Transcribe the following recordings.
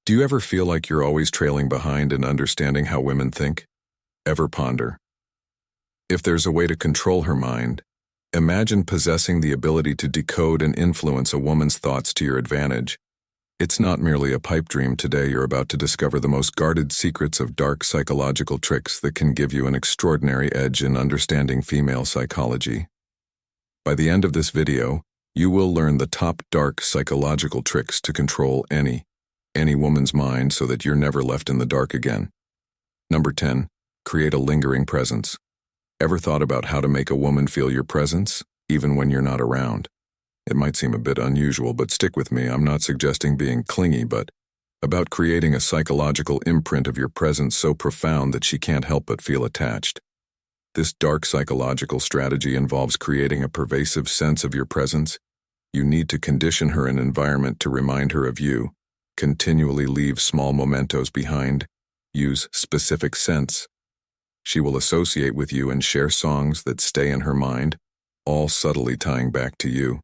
Do you ever feel like you're always trailing behind in understanding how women think? Ever ponder? If there's a way to control her mind, imagine possessing the ability to decode and influence a woman's thoughts to your advantage. It's not merely a pipe dream. Today you're about to discover the most guarded secrets of dark psychological tricks that can give you an extraordinary edge in understanding female psychology. By the end of this video, you will learn the top dark psychological tricks to control any woman's mind so that you're never left in the dark again. Number 10. Create a lingering presence. Ever thought about how to make a woman feel your presence, even when you're not around? It might seem a bit unusual, but stick with me. I'm not suggesting being clingy, but about creating a psychological imprint of your presence so profound that she can't help but feel attached. This dark psychological strategy involves creating a pervasive sense of your presence. You need to condition her an environment to remind her of you. Continually leave small mementos behind. Use specific scents. She will associate with you and share songs that stay in her mind, all subtly tying back to you.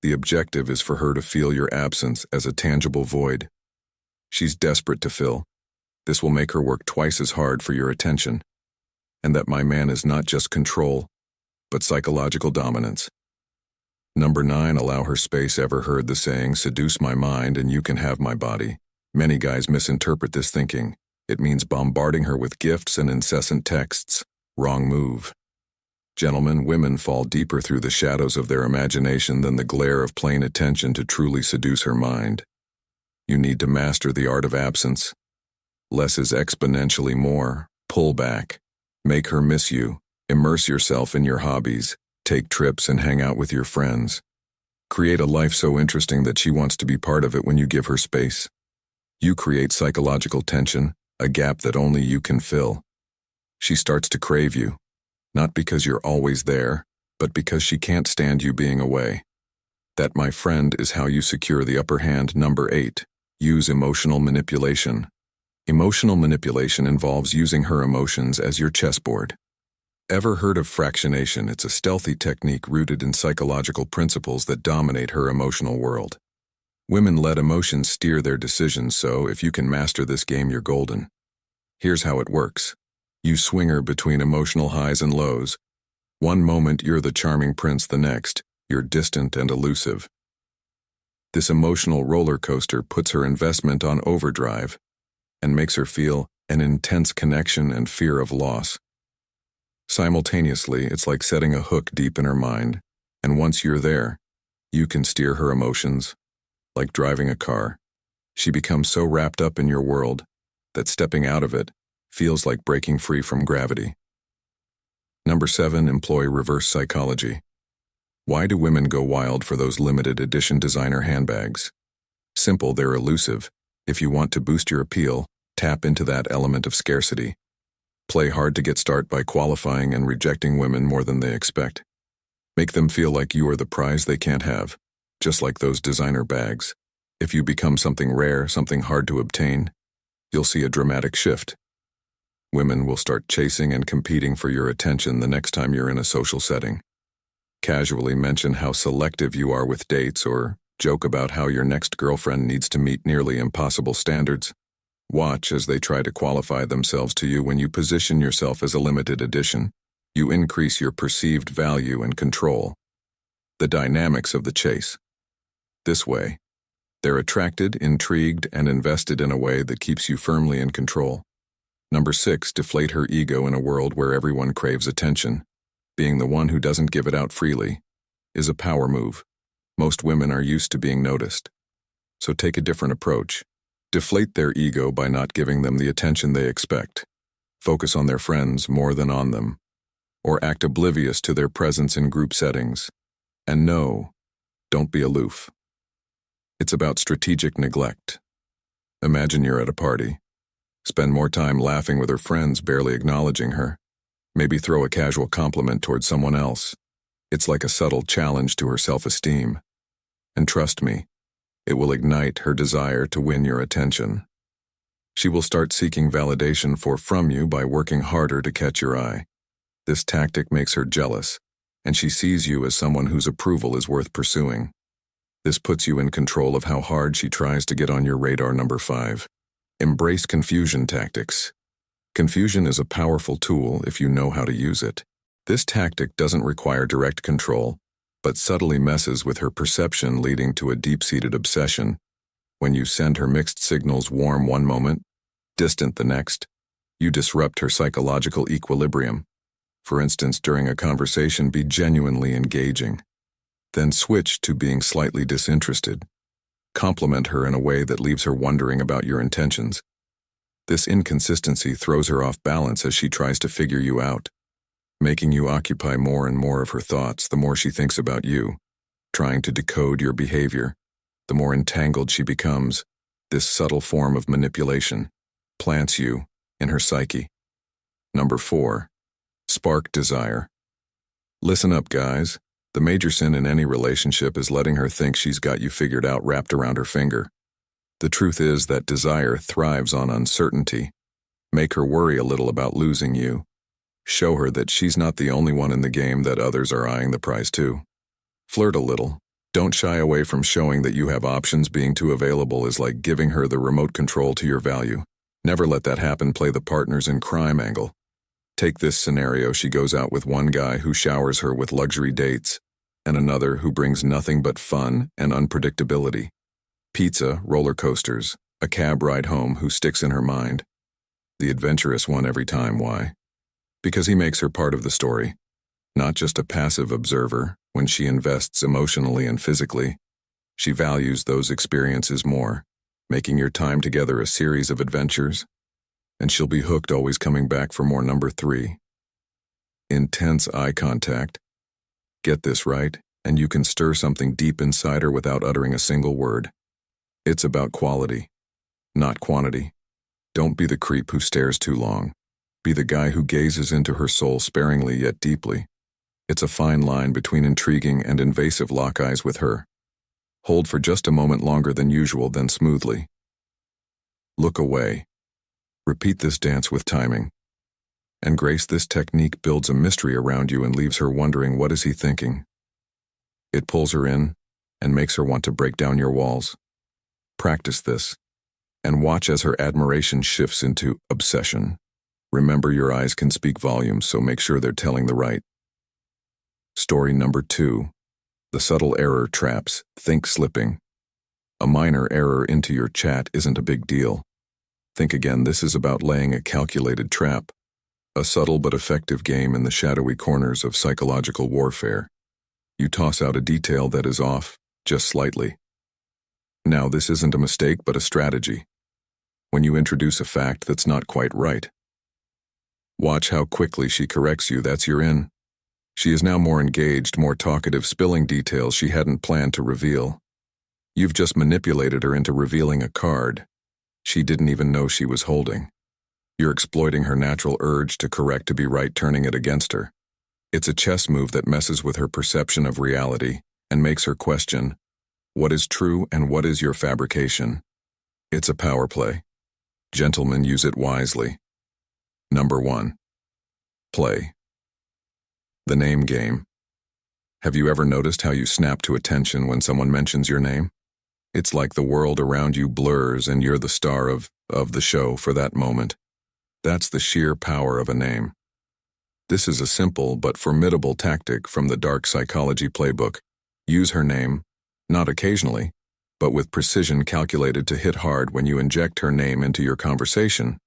The objective is for her to feel your absence as a tangible void she's desperate to fill. This will make her work twice as hard for your attention. And that, my man, is not just control, but psychological dominance. Number 9. Allow her space. Ever heard the saying, seduce my mind and you can have my body? Many guys misinterpret this thinking. It means bombarding her with gifts and incessant texts. Wrong move. Gentlemen, women fall deeper through the shadows of their imagination than the glare of plain attention to truly seduce her mind. You need to master the art of absence. Less is exponentially more. Pull back. Make her miss you. Immerse yourself in your hobbies. Take trips and hang out with your friends. Create a life so interesting that she wants to be part of it when you give her space. You create psychological tension, a gap that only you can fill. She starts to crave you. Not because you're always there, but because she can't stand you being away. That, my friend, is how you secure the upper hand. Number 8. Use emotional manipulation. Emotional manipulation involves using her emotions as your chessboard. Ever heard of fractionation? It's a stealthy technique rooted in psychological principles that dominate her emotional world. Women let emotions steer their decisions, so if you can master this game, you're golden. Here's how it works. You swing her between emotional highs and lows. One moment you're the charming prince, the next, you're distant and elusive. This emotional roller coaster puts her investment on overdrive and makes her feel an intense connection and fear of loss. Simultaneously, it's like setting a hook deep in her mind, and once you're there, you can steer her emotions. Like driving a car, she becomes so wrapped up in your world that stepping out of it feels like breaking free from gravity. Number 7. Employ reverse psychology. Why do women go wild for those limited edition designer handbags? Simple, they're elusive. If you want to boost your appeal, tap into that element of scarcity. Play hard to get start by qualifying and rejecting women more than they expect. Make them feel like you are the prize they can't have, just like those designer bags. If you become something rare, something hard to obtain, you'll see a dramatic shift. Women will start chasing and competing for your attention the next time you're in a social setting. Casually mention how selective you are with dates, or joke about how your next girlfriend needs to meet nearly impossible standards. Watch as they try to qualify themselves to you. When you position yourself as a limited edition, you increase your perceived value and control. The dynamics of the chase. This way, they're attracted, intrigued, and invested in a way that keeps you firmly in control. Number 6. Deflate her ego. In a world where everyone craves attention, being the one who doesn't give it out freely is a power move. Most women are used to being noticed. So take a different approach. Deflate their ego by not giving them the attention they expect. Focus on their friends more than on them. Or act oblivious to their presence in group settings. And no, don't be aloof. It's about strategic neglect. Imagine you're at a party. Spend more time laughing with her friends, barely acknowledging her. Maybe throw a casual compliment towards someone else. It's like a subtle challenge to her self-esteem. And trust me, it will ignite her desire to win your attention. She will start seeking validation from you by working harder to catch your eye. This tactic makes her jealous, and she sees you as someone whose approval is worth pursuing. This puts you in control of how hard she tries to get on your radar. Number 5. Embrace confusion tactics. Confusion is a powerful tool if you know how to use it. This tactic doesn't require direct control, but subtly messes with her perception, leading to a deep-seated obsession. When you send her mixed signals, warm one moment, distant the next, you disrupt her psychological equilibrium. For instance, during a conversation, be genuinely engaging. Then switch to being slightly disinterested. Compliment her in a way that leaves her wondering about your intentions. This inconsistency throws her off balance as she tries to figure you out, making you occupy more and more of her thoughts the more she thinks about you, trying to decode your behavior. The more entangled she becomes, this subtle form of manipulation plants you in her psyche. Number 4. Spark desire. Listen up, guys. The major sin in any relationship is letting her think she's got you figured out, wrapped around her finger. The truth is that desire thrives on uncertainty. Make her worry a little about losing you. Show her that she's not the only one in the game, that others are eyeing the prize too. Flirt a little. Don't shy away from showing that you have options. Being too available is like giving her the remote control to your value. Never let that happen. Play the partners in crime angle. Take this scenario: she goes out with one guy who showers her with luxury dates, and another who brings nothing but fun and unpredictability. Pizza, roller coasters, a cab ride home. Who sticks in her mind? The adventurous one every time. Why? Because he makes her part of the story, not just a passive observer. When she invests emotionally and physically, she values those experiences more, making your time together a series of adventures, and she'll be hooked, always coming back for more. Number 3. Intense eye contact. Get this right, and you can stir something deep inside her without uttering a single word. It's about quality, not quantity. Don't be the creep who stares too long. Be the guy who gazes into her soul sparingly yet deeply. It's a fine line between intriguing and invasive. Lock eyes with her. Hold for just a moment longer than usual, then smoothly look away. Repeat this dance with timing and grace. This technique builds a mystery around you and leaves her wondering, what is he thinking? It pulls her in and makes her want to break down your walls. Practice this and watch as her admiration shifts into obsession. Remember, your eyes can speak volumes, so make sure they're telling the right story. Number 2. The subtle error traps. Think slipping a minor error into your chat isn't a big deal. Think again. This is about laying a calculated trap, a subtle but effective game in the shadowy corners of psychological warfare. You toss out a detail that is off, just slightly. Now, this isn't a mistake but a strategy. When you introduce a fact that's not quite right, watch how quickly she corrects you. That's your in. She is now more engaged, more talkative, spilling details she hadn't planned to reveal. You've just manipulated her into revealing a card she didn't even know she was holding. You're exploiting her natural urge to correct, to be right, turning it against her. It's a chess move that messes with her perception of reality and makes her question, what is true and what is your fabrication? It's a power play. Gentlemen, use it wisely. Number 1. Play the name game. Have you ever noticed how you snap to attention when someone mentions your name? It's like the world around you blurs and you're the star of the show for that moment. That's the sheer power of a name. This is a simple but formidable tactic from the dark psychology playbook. Use her name, not occasionally, but with precision, calculated to hit hard. When you inject her name into your conversation,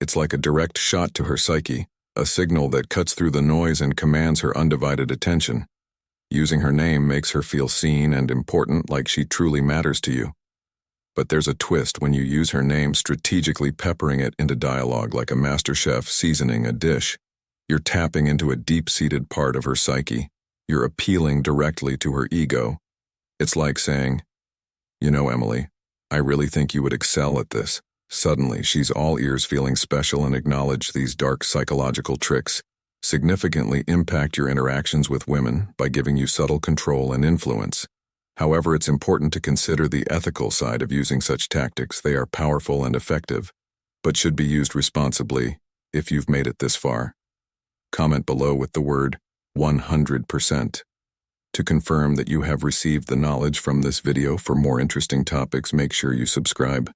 it's like a direct shot to her psyche, a signal that cuts through the noise and commands her undivided attention. Using her name makes her feel seen and important, like she truly matters to you. But there's a twist when you use her name, strategically peppering it into dialogue like a master chef seasoning a dish. You're tapping into a deep-seated part of her psyche. You're appealing directly to her ego. It's like saying, you know, Emily, I really think you would excel at this. Suddenly, she's all ears, feeling special, and acknowledge. These dark psychological tricks significantly impact your interactions with women by giving you subtle control and influence. However, it's important to consider the ethical side of using such tactics. They are powerful and effective, but should be used responsibly. If you've made it this far, comment below with the word 100%. To confirm that you have received the knowledge from this video. For more interesting topics, make sure you subscribe.